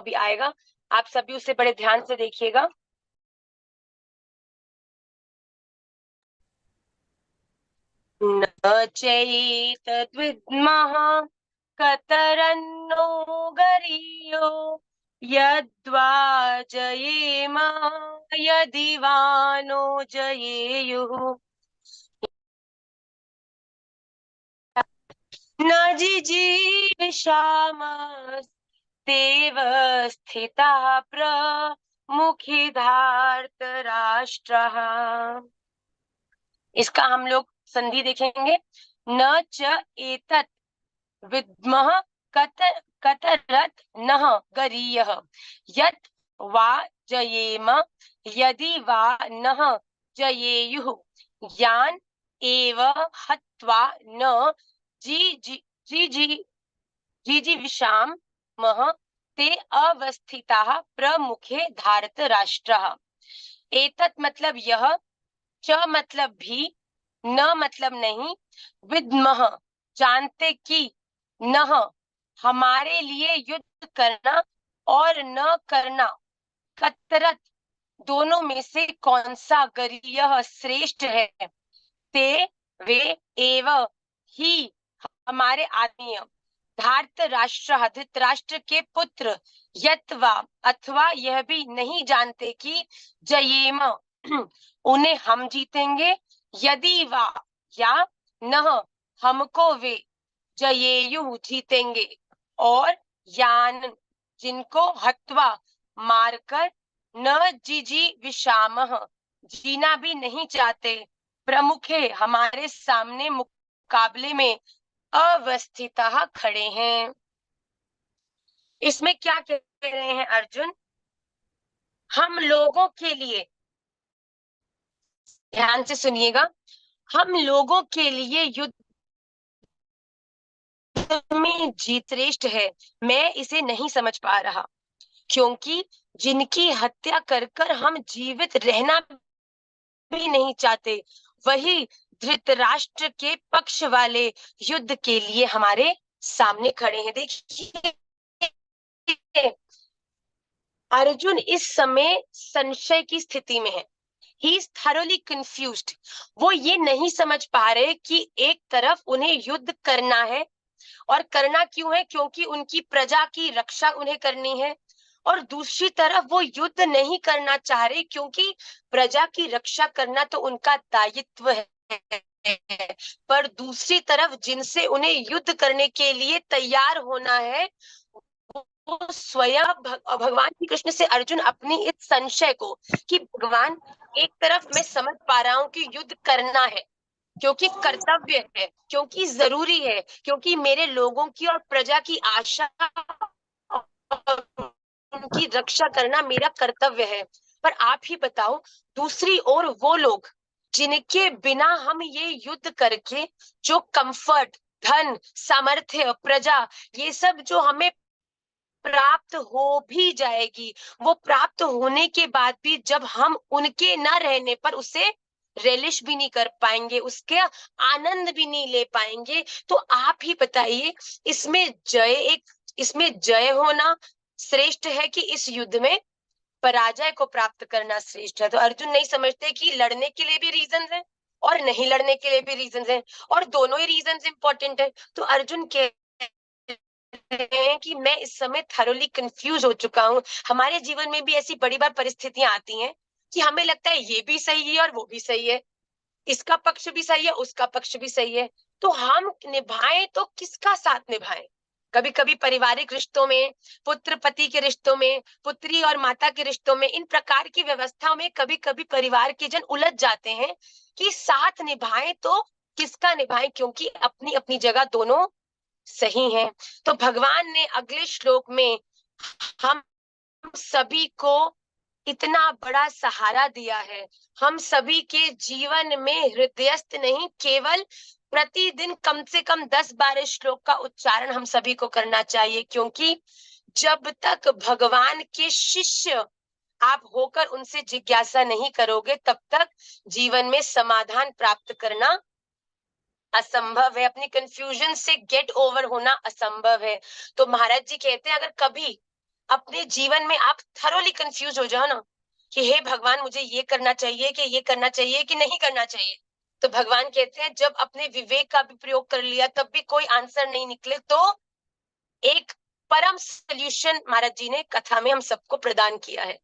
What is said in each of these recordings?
भी आएगा, आप सभी उसे बड़े ध्यान से देखिएगा। न चैतद्विद्मः कतरन्नो गरीयो यद्वा जयेम यदि वा नो जयेयुः न जिजीविषामस्तेव स्थिताः प्रमुखिधार्तराष्ट्रः। इसका हम लोग संधि देखेंगे। न च एतत् विद्मः कतरत् नः गरीयः यत् वा जयेम यदि वा नः जयेयुः यान् एव हत्वा न जिजीविषामः ते अवस्थिताः प्रमुखे धार्तराष्ट्रः। एतत् मतलब यह, च मतलब भी, न मतलब नहीं, विद्मः जानते कि, नह हमारे लिए युद्ध करना और न करना, कतरत दोनों में से कौन सा गरीय श्रेष्ठ है, ते वे एव ही हमारे आत्मीय, धार्त राष्ट्र धृतराष्ट्र के पुत्र, यत्वा अथवा यह भी नहीं जानते कि जयेम उन्हें हम जीतेंगे, यदि वा या नह हमको वे जयेयु जीतेंगे, और यान जिनको हत्वा मारकर न जिजी विषामः जीना भी नहीं चाहते, प्रमुखे हमारे सामने मुकाबले में अवस्थितः खड़े हैं। इसमें क्या कह रहे हैं अर्जुन? हम लोगों के लिए, ध्यान से सुनिएगा, हम लोगों के लिए युद्ध में जीत श्रेष्ठ है, मैं इसे नहीं समझ पा रहा, क्योंकि जिनकी हत्या कर कर हम जीवित रहना भी नहीं चाहते, वही धृतराष्ट्र के पक्ष वाले युद्ध के लिए हमारे सामने खड़े हैं। देखिए अर्जुन इस समय संशय की स्थिति में है। He is thoroughly confused. वो ये नहीं समझ पा रहे कि एक तरफ उन्हें युद्ध करना है, और करना क्यों है? क्योंकि उनकी प्रजा की रक्षा उन्हें करनी है, और दूसरी तरफ वो युद्ध नहीं करना चाह रहे क्योंकि प्रजा की रक्षा करना तो उनका दायित्व है, पर दूसरी तरफ जिनसे उन्हें युद्ध करने के लिए तैयार होना है, वो स्वयं भगवान श्री कृष्ण से अर्जुन अपनी इस संशय को, कि भगवान एक तरफ मैं समझ पा रहा हूँ कि युद्ध करना है क्योंकि कर्तव्य है, क्योंकि जरूरी है, क्योंकि मेरे लोगों की और प्रजा की आशा और उनकी रक्षा करना मेरा कर्तव्य है, पर आप ही बताओ दूसरी ओर वो लोग जिनके बिना हम ये युद्ध करके जो कंफर्ट, धन, सामर्थ्य, प्रजा, ये सब जो हमें प्राप्त हो भी जाएगी, वो प्राप्त होने के बाद भी जब हम उनके न रहने पर उसे रेलिश भी नहीं कर पाएंगे, उसके आनंद भी नहीं ले पाएंगे, तो आप ही बताइए इसमें जय होना श्रेष्ठ है कि इस युद्ध में पराजय को प्राप्त करना श्रेष्ठ है? तो अर्जुन नहीं समझते कि लड़ने के लिए भी रीजन है और नहीं लड़ने के लिए भी रीजन है, और दोनों ही रीजन इंपॉर्टेंट है। तो अर्जुन कह हैं कि मैं इस समय थरोली कंफ्यूज हो चुका हूँ। हमारे जीवन में भी ऐसी बड़ी बार परिस्थितियां आती हैं कि हमें लगता है ये भी सही है और वो भी सही है, इसका पक्ष भी सही है, उसका पक्ष भी सही है, तो हम निभाएं तो किसका साथ निभाएं? कभी कभी पारिवारिक रिश्तों में, पुत्र पति के रिश्तों में, पुत्री और माता के रिश्तों में, इन प्रकार की व्यवस्थाओं में कभी कभी परिवार के जन उलझ जाते हैं कि साथ निभाएं तो किसका निभाएं, क्योंकि अपनी अपनी जगह दोनों सही है। तो भगवान ने अगले श्लोक में हम सभी को इतना बड़ा सहारा दिया है, हम सभी के जीवन में हृदयस्थ नहीं, केवल प्रतिदिन कम से कम 10-12 श्लोक का उच्चारण हम सभी को करना चाहिए, क्योंकि जब तक भगवान के शिष्य आप होकर उनसे जिज्ञासा नहीं करोगे, तब तक जीवन में समाधान प्राप्त करना असंभव है, अपनी कंफ्यूजन से गेट ओवर होना असंभव है। तो महाराज जी कहते हैं अगर कभी अपने जीवन में आप थरोली कंफ्यूज हो जाओ ना कि हे भगवान मुझे ये करना चाहिए कि ये करना चाहिए कि नहीं करना चाहिए, तो भगवान कहते हैं जब अपने विवेक का भी प्रयोग कर लिया तब भी कोई आंसर नहीं निकले तो एक परम सॉल्यूशन महाराज जी ने कथा में हम सबको प्रदान किया है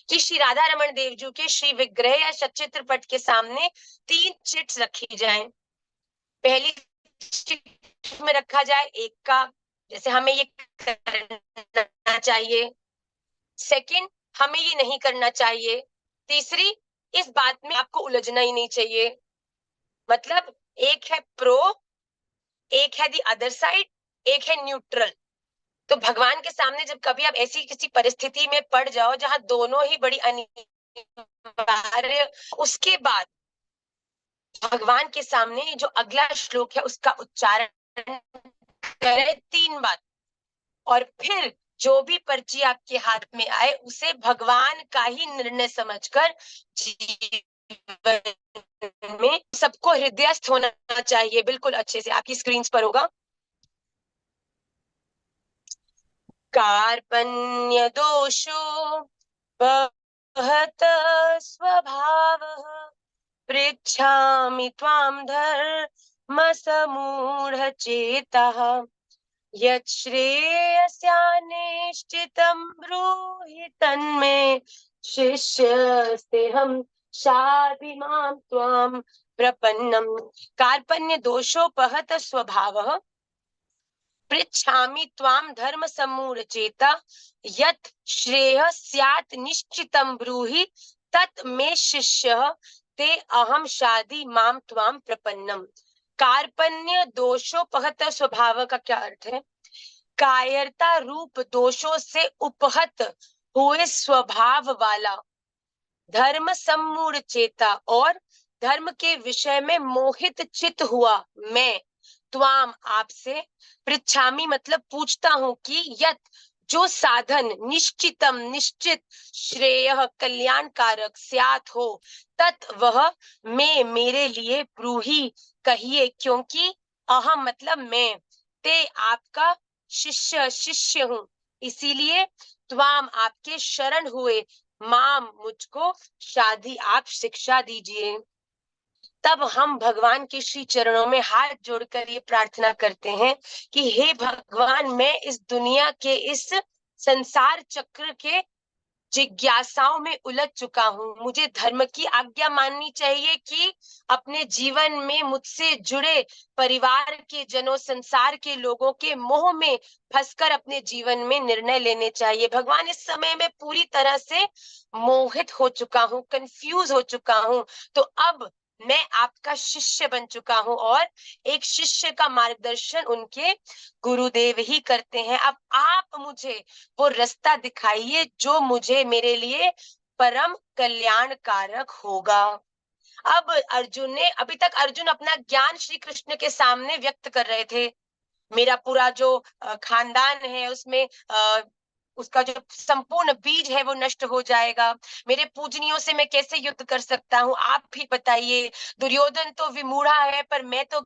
कि श्री राधा रमन देव जी के श्री विग्रह या सचित्र पट के सामने 3 चिट्स रखी जाएं। पहली चिट में रखा जाए एक का, जैसे हमें ये करना चाहिए, सेकंड हमें ये नहीं करना चाहिए, तीसरी इस बात में आपको उलझना ही नहीं चाहिए। मतलब एक है प्रो, एक है दी अदर साइड, एक है न्यूट्रल। तो भगवान के सामने जब कभी आप ऐसी किसी परिस्थिति में पड़ जाओ जहां दोनों ही बड़ी अनिवार्य, उसके बाद भगवान के सामने जो अगला श्लोक है उसका उच्चारण करें 3 बार, और फिर जो भी पर्ची आपके हाथ में आए उसे भगवान का ही निर्णय समझकर जीवन में सबको हृदयस्थ होना चाहिए। बिल्कुल अच्छे से आपकी स्क्रीन पर होगा। कार्पण्य दोषो बहत स्वभावः पृच्छामि त्वां धर्मसमूढचेतः यत् श्रेयस्यानिश्चितं ब्रूहि तन्मे शिष्यस्तेऽहं शाधि मां त्वां प्रपन्नम्। कार्पण्य दोषोपहत स्वभावः पृच्छामि त्वां धर्म समूढचेता यत् श्रेयः स्यात् निश्चितं ब्रूहि तत् मे शिष्यः ते अहम शाधि माम त्वाम प्रपन्नम। कार्पण्य दोषोपहत स्वभाव का क्या अर्थ है? कायरता रूप दोषों से उपहत हुए स्वभाव वाला, धर्म सम्मूढ़ चेता और धर्म के विषय में मोहित चित हुआ मैं त्वाम आपसे, पृच्छामि मतलब पूछता हूं कि यत जो साधन निश्चितम निश्चित श्रेय कल्याणकारक स्यात हो तत् वह मैं मेरे लिए ब्रूही कहिए, क्योंकि अहम मतलब मैं ते आपका शिष्य शिष्य हूं, इसीलिए त्वाम आपके शरण हुए माम मुझको शादी आप शिक्षा दीजिए। तब हम भगवान के श्री चरणों में हाथ जोड़कर ये प्रार्थना करते हैं कि हे भगवान, मैं इस दुनिया के इस संसार चक्र के जिज्ञासाओं में उलझ चुका हूँ। मुझे धर्म की आज्ञा माननी चाहिए कि अपने जीवन में मुझसे जुड़े परिवार के जनों, संसार के लोगों के मोह में फंसकर अपने जीवन में निर्णय लेने चाहिए। भगवान, इस समय में पूरी तरह से मोहित हो चुका हूँ, कंफ्यूज हो चुका हूँ, तो अब मैं आपका शिष्य बन चुका हूँ और एक शिष्य का मार्गदर्शन उनके गुरुदेव ही करते हैं। अब आप मुझे वो रास्ता दिखाइए जो मुझे मेरे लिए परम कल्याणकारक होगा। अब अर्जुन ने, अभी तक अर्जुन अपना ज्ञान श्री कृष्ण के सामने व्यक्त कर रहे थे। मेरा पूरा जो खानदान है उसमें उसका जो संपूर्ण बीज है वो नष्ट हो जाएगा। मेरे पूजनियों से मैं कैसे युद्ध कर सकता हूँ, आप भी बताइए। दुर्योधन तो विमूढ़ा है पर मैं तो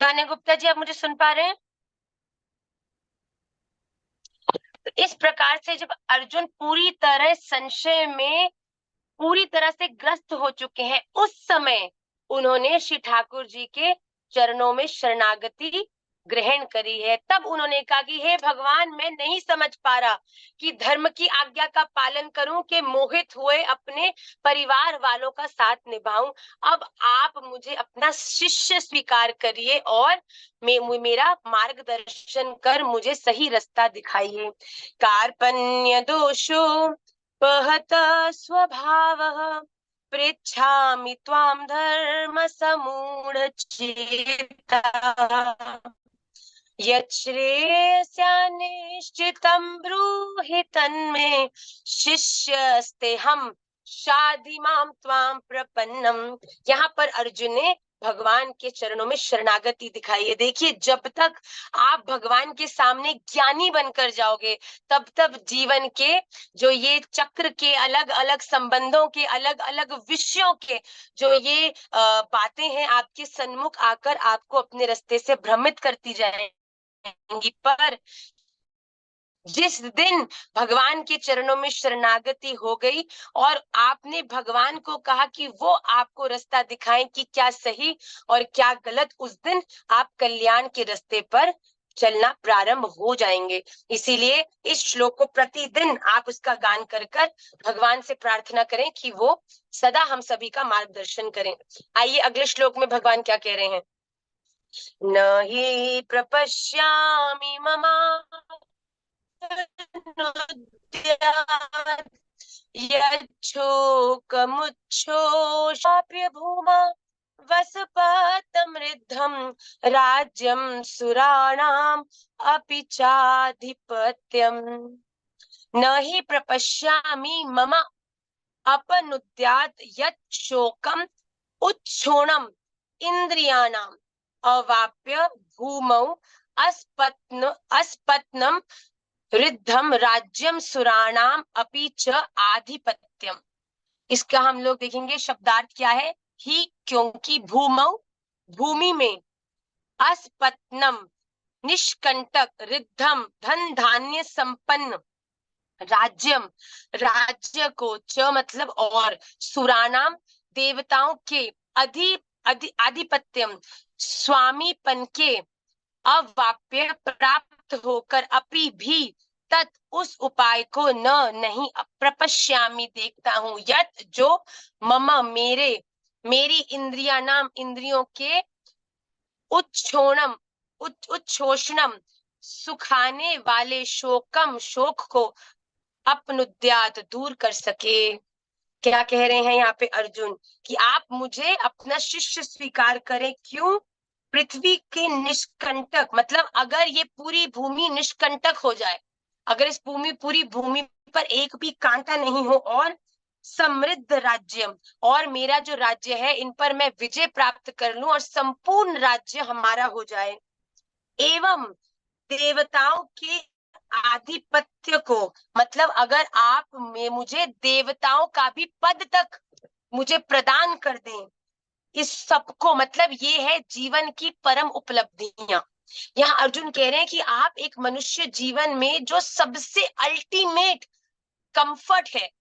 गाने गुप्ता जी, आप मुझे सुन पा रहे हैं? तो इस प्रकार से जब अर्जुन पूरी तरह संशय में पूरी तरह से ग्रस्त हो चुके हैं, उस समय उन्होंने श्री ठाकुर जी के चरणों में शरणागति ग्रहण करी है। तब उन्होंने कहा कि हे भगवान, मैं नहीं समझ पा रहा कि धर्म की आज्ञा का पालन करूं कि मोहित हुए अपने परिवार वालों का साथ निभाऊं। अब आप मुझे अपना शिष्य स्वीकार करिए और मेरा मार्गदर्शन कर मुझे सही रास्ता दिखाइए। कार्पण्य दोषो पहत स्वभावः पृच्छामि त्वां धर्म समूढचेता यच्छ्रेयस्यानिश्चितं ब्रूहि तन्मे शिष्यस्तेहं शाधि मां त्वां प्रपन्नम। यहाँ पर अर्जुन ने भगवान के चरणों में शरणागति दिखाई है। देखिए, जब तक आप भगवान के सामने ज्ञानी बनकर जाओगे, तब तब जीवन के जो ये चक्र के अलग अलग संबंधों के अलग अलग विषयों के जो ये बातें हैं, आपके सन्मुख आकर आपको अपने रास्ते से भ्रमित करती जाएंगी। पर जिस दिन भगवान के चरणों में शरणागति हो गई और आपने भगवान को कहा कि वो आपको रास्ता दिखाएं कि क्या सही और क्या गलत, उस दिन आप कल्याण के रास्ते पर चलना प्रारंभ हो जाएंगे। इसीलिए इस श्लोक को प्रतिदिन आप उसका गान कर कर भगवान से प्रार्थना करें कि वो सदा हम सभी का मार्गदर्शन करें। आइए अगले श्लोक में भगवान क्या कह रहे हैं। न हि प्रपश्यामि ममानुद्यात् यच्छोकमुच्छोषाप्य भूमा वसपतमृद्धं राज्यं सुराणाम् अपि चाधिपत्यम्। न हि प्रपश्यामि मम अपनुद्यात् यच्छोकम् उच्छोणम् इंद्रियाणाम् अवाप्य भूमौ अस्पत्नम रिद्धम राज्यम सुराणाम अपि च आधिपत्यम। इसका हम लोग देखेंगे शब्दार्थ क्या है। ही क्योंकि भूमौ भूमि में, अस्पत्नम निष्कंटक, रिद्धम धन धान्य संपन्न, राज्यम राज्य को, च मतलब और, सुराणाम देवताओं के, आधिपत्यम स्वामीपन के, अवाप्य प्राप्त होकर, अपि भी, तत् उस उपाय को, न नहीं, प्रपश्यामि देखता हूं, यत जो, मम मेरे, मेरी इंद्रिया नाम इंद्रियों के, उच्छोणम उच्छोषणम सुखाने वाले, शोकम शोक को, अपनुद्यात दूर कर सके। क्या कह रहे हैं यहाँ पे अर्जुन कि आप मुझे अपना शिष्य स्वीकार करें। क्यों? पृथ्वी के निष्कंटक, मतलब अगर ये पूरी भूमि निष्कंटक हो जाए, अगर इस पूरी भूमि पर एक भी कांटा नहीं हो, और समृद्ध राज्य, और मेरा जो राज्य है इन पर मैं विजय प्राप्त कर लूं और संपूर्ण राज्य हमारा हो जाए, एवं देवताओं के आधिपत्य को, मतलब अगर आप में मुझे देवताओं का भी पद तक मुझे प्रदान कर दें, इस सबको, मतलब ये है जीवन की परम उपलब्धियां। यहाँ अर्जुन कह रहे हैं कि आप एक मनुष्य जीवन में जो सबसे अल्टीमेट कंफर्ट है,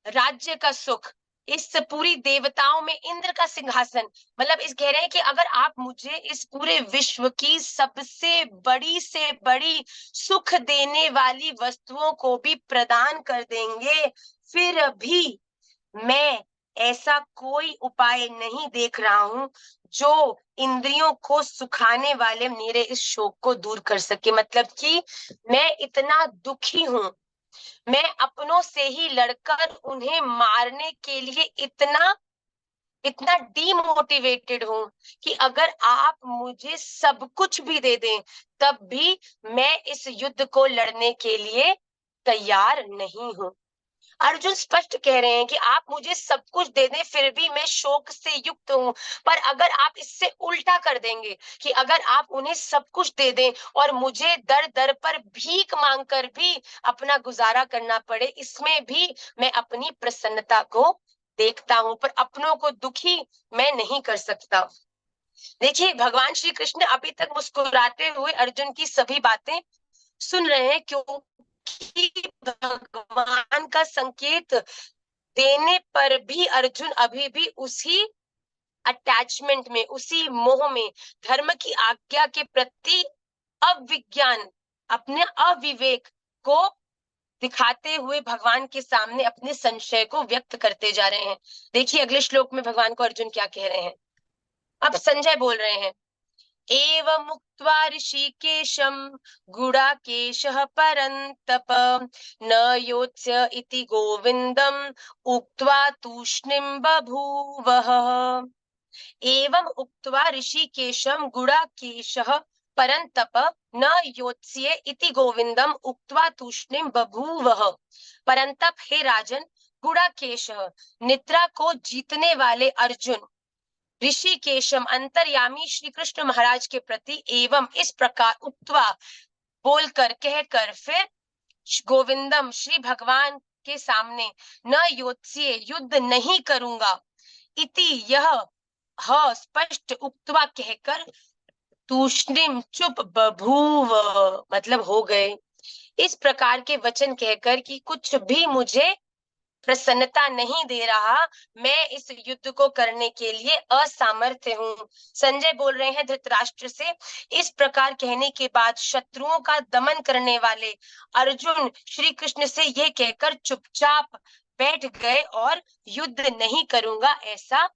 राज्य का सुख, इस पूरी देवताओं में इंद्र का सिंहासन, मतलब इस कह रहे हैं कि अगर आप मुझे इस पूरे विश्व की सबसे बड़ी से बड़ी सुख देने वाली वस्तुओं को भी प्रदान कर देंगे, फिर भी मैं ऐसा कोई उपाय नहीं देख रहा हूं जो इंद्रियों को सुखाने वाले मेरे इस शोक को दूर कर सके। मतलब कि मैं इतना दुखी हूं, मैं अपनों से ही लड़कर उन्हें मारने के लिए इतना इतना डीमोटिवेटेड हूं कि अगर आप मुझे सब कुछ भी दे दें, तब भी मैं इस युद्ध को लड़ने के लिए तैयार नहीं हूं। अर्जुन स्पष्ट कह रहे हैं कि आप मुझे सब कुछ दे दें, फिर भी मैं शोक से युक्त हूं। पर अगर आप इससे उल्टा कर देंगे कि अगर आप उन्हें सब कुछ दे दें और मुझे दर दर पर भीख मांगकर भी अपना गुजारा करना पड़े, इसमें भी मैं अपनी प्रसन्नता को देखता हूं, पर अपनों को दुखी मैं नहीं कर सकता। देखिए, भगवान श्री कृष्ण अभी तक मुस्कुराते हुए अर्जुन की सभी बातें सुन रहे हैं, क्योंकि भगवान का संकेत देने पर भी अर्जुन अभी भी उसी अटैचमेंट में, उसी मोह में, धर्म की आज्ञा के प्रति अविज्ञान, अपने अविवेक को दिखाते हुए भगवान के सामने अपने संशय को व्यक्त करते जा रहे हैं। देखिए अगले श्लोक में भगवान को अर्जुन क्या कह रहे हैं। अब संजय बोल रहे हैं एवमुक्त्वा ऋषिकेशं गुडाकेशः परन्तप न योत्स्य इति गोविन्दम् उक्त्वा तूष्णीं बभूवः। एवं उक्त्वा ऋषिकेशं गुडाकेशः परन्तप न योत्स्य इति गोविन्दम उक्त्वा तूष्णीं बभूवः। परंतप, हे राजन, गुडाकेशः निद्रा को जीतने वाले अर्जुन ऋषिकेशम अंतर्यामी श्री कृष्ण महाराज के प्रति एवं इस प्रकार उक्त्वा बोलकर कहकर फिर गोविंदम श्री भगवान के सामने न योत्स्य युद्ध नहीं करूंगा इति यह स्पष्ट उक्त्वा कहकर तूष्णीम चुप बभूव मतलब हो गए। इस प्रकार के वचन कहकर कि कुछ भी मुझे प्रसन्नता नहीं दे रहा, मैं इस युद्ध को करने के लिए असामर्थ्य हूँ। संजय बोल रहे हैं धृतराष्ट्र से। इस प्रकार कहने के बाद शत्रुओं का दमन करने वाले अर्जुन श्री कृष्ण से यह कहकर चुपचाप बैठ गए और युद्ध नहीं करूंगा ऐसा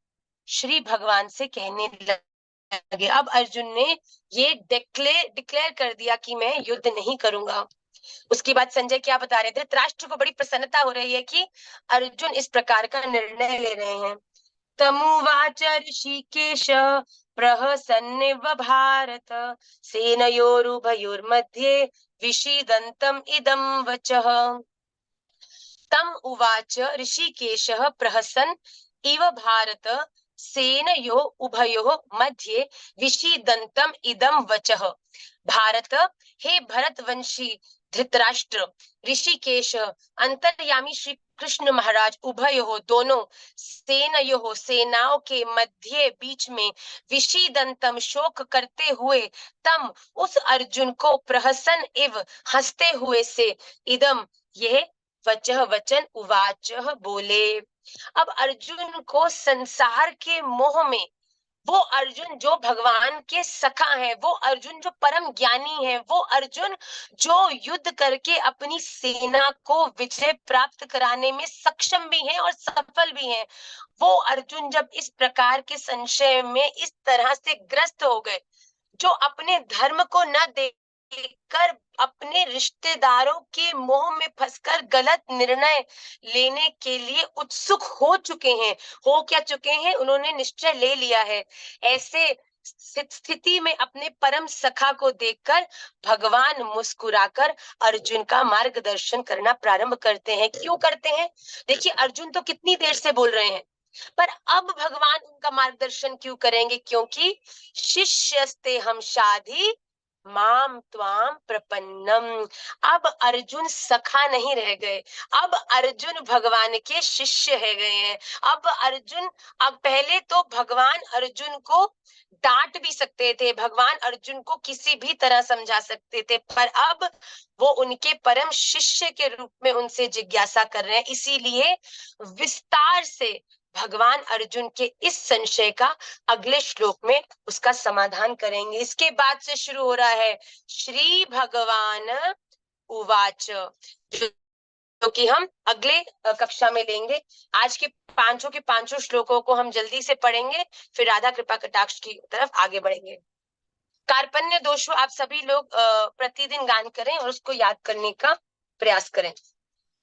श्री भगवान से कहने लगे। अब अर्जुन ने ये डिक्लेयर कर दिया कि मैं युद्ध नहीं करूंगा। उसके बाद संजय क्या बता रहे थे, धृतराष्ट्र को बड़ी प्रसन्नता हो रही है कि अर्जुन इस प्रकार का निर्णय ले रहे हैं। तमुवाच ऋषिकेश प्रहसन्निव भारत सेनयोरुभयोर्मध्ये विषीदन्तम् इदं वचः। तम उवाच ऋषिकेशः प्रहसन् इव भारत सेनयो उभयो मध्ये विषीदन्तम् इदं वचः। भारत, हे भरतवंशी धृतराष्ट्र, ऋषिकेश अंतर्यामी श्री कृष्ण महाराज, उभयो दोनों, सेनयो सेनाओं के मध्य बीच में, विषीदंतम शोक करते हुए, तम उस अर्जुन को, प्रहसन इव हंसते हुए से, इदम यह वचह वचन, उवाचह बोले। अब अर्जुन को संसार के मोह में, वो अर्जुन जो भगवान के सखा है, वो अर्जुन जो परम ज्ञानी है, वो अर्जुन जो युद्ध करके अपनी सेना को विजय प्राप्त कराने में सक्षम भी है और सफल भी है, वो अर्जुन जब इस प्रकार के संशय में इस तरह से ग्रस्त हो गए, जो अपने धर्म को न देखकर अपने रिश्तेदारों के मोह में फंसकर गलत निर्णय लेने के लिए उत्सुक हो चुके हैं, हो क्या चुके हैं, उन्होंने निश्चय ले लिया है। ऐसे स्थिति में अपने परम सखा को देखकर भगवान मुस्कुराकर अर्जुन का मार्गदर्शन करना प्रारंभ करते हैं। क्यों करते हैं? देखिए, अर्जुन तो कितनी देर से बोल रहे हैं, पर अब भगवान उनका मार्गदर्शन क्यों करेंगे? क्योंकि शिष्यस्ते हम शाधि माम त्वाम प्रपन्नम। अब अर्जुन सखा नहीं रह गए, अब अर्जुन भगवान के शिष्य है गए हैं। अब अर्जुन, अब पहले तो भगवान अर्जुन को डांट भी सकते थे, भगवान अर्जुन को किसी भी तरह समझा सकते थे, पर अब वो उनके परम शिष्य के रूप में उनसे जिज्ञासा कर रहे हैं। इसीलिए विस्तार से भगवान अर्जुन के इस संशय का अगले श्लोक में उसका समाधान करेंगे। इसके बाद से शुरू हो रहा है श्री भगवान उवाच, जो कि हम अगले कक्षा में लेंगे। आज के पांचों श्लोकों को हम जल्दी से पढ़ेंगे, फिर राधा कृपा कटाक्ष की तरफ आगे बढ़ेंगे। कार्पण्य दोषों आप सभी लोग प्रतिदिन गान करें और उसको याद करने का प्रयास करें।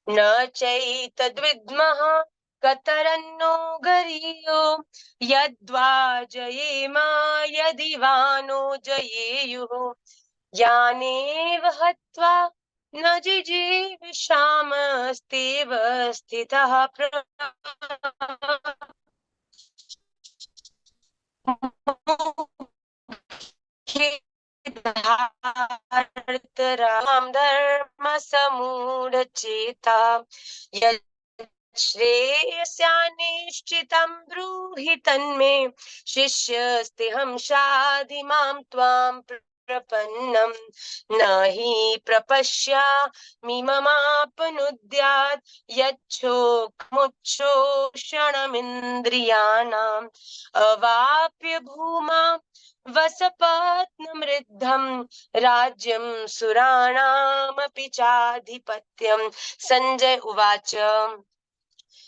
न चैतद्विद्मः कतरन्नो गरीयो यद्वा जयेमा यदि वा नो जयेयुः यानेव हत्वा न जिजीविषामस्तेव स्थितः राम धर्म समूढ़चेता श्रेयस्यानिश्चितं ब्रूहि तन्मे शिष्यस्तेऽहं शाधि मां त्वां प्रपन्नं न हि प्रपश्यामि ममापनुद्यात् यच्छोकमुच्छोषणमिन्द्रियाणाम् अवाप्य भूमा वसपत्नमृद्धं राज्यं सुराणामपि चाधिपत्यम्। संजय उवाच।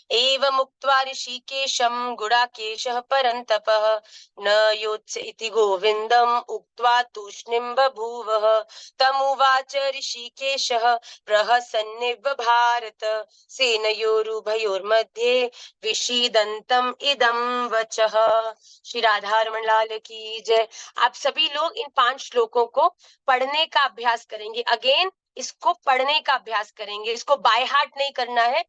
एवमुक्त्वा ऋषिकेशं गुडाकेशः परन्तपः न योत्स्य इति गोविन्दम् उक्त्वा तूष्णीं बभूवः। तमुवाच ऋषिकेशः प्रहसन्निव भारत सेनयोरुभयोर्मध्ये विषीदन्तम् इदं वचः। श्री राधारमण लाल की जय। आप सभी लोग इन 5 श्लोकों को पढ़ने का अभ्यास करेंगे। अगेन इसको पढ़ने का अभ्यास करेंगे, इसको बाय हार्ट नहीं करना है,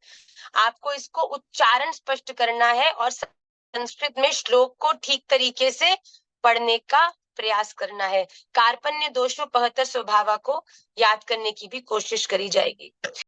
आपको इसको उच्चारण स्पष्ट करना है और संस्कृत में श्लोक को ठीक तरीके से पढ़ने का प्रयास करना है। कार्पण्य दोषोपहत स्वभाव को याद करने की भी कोशिश करी जाएगी।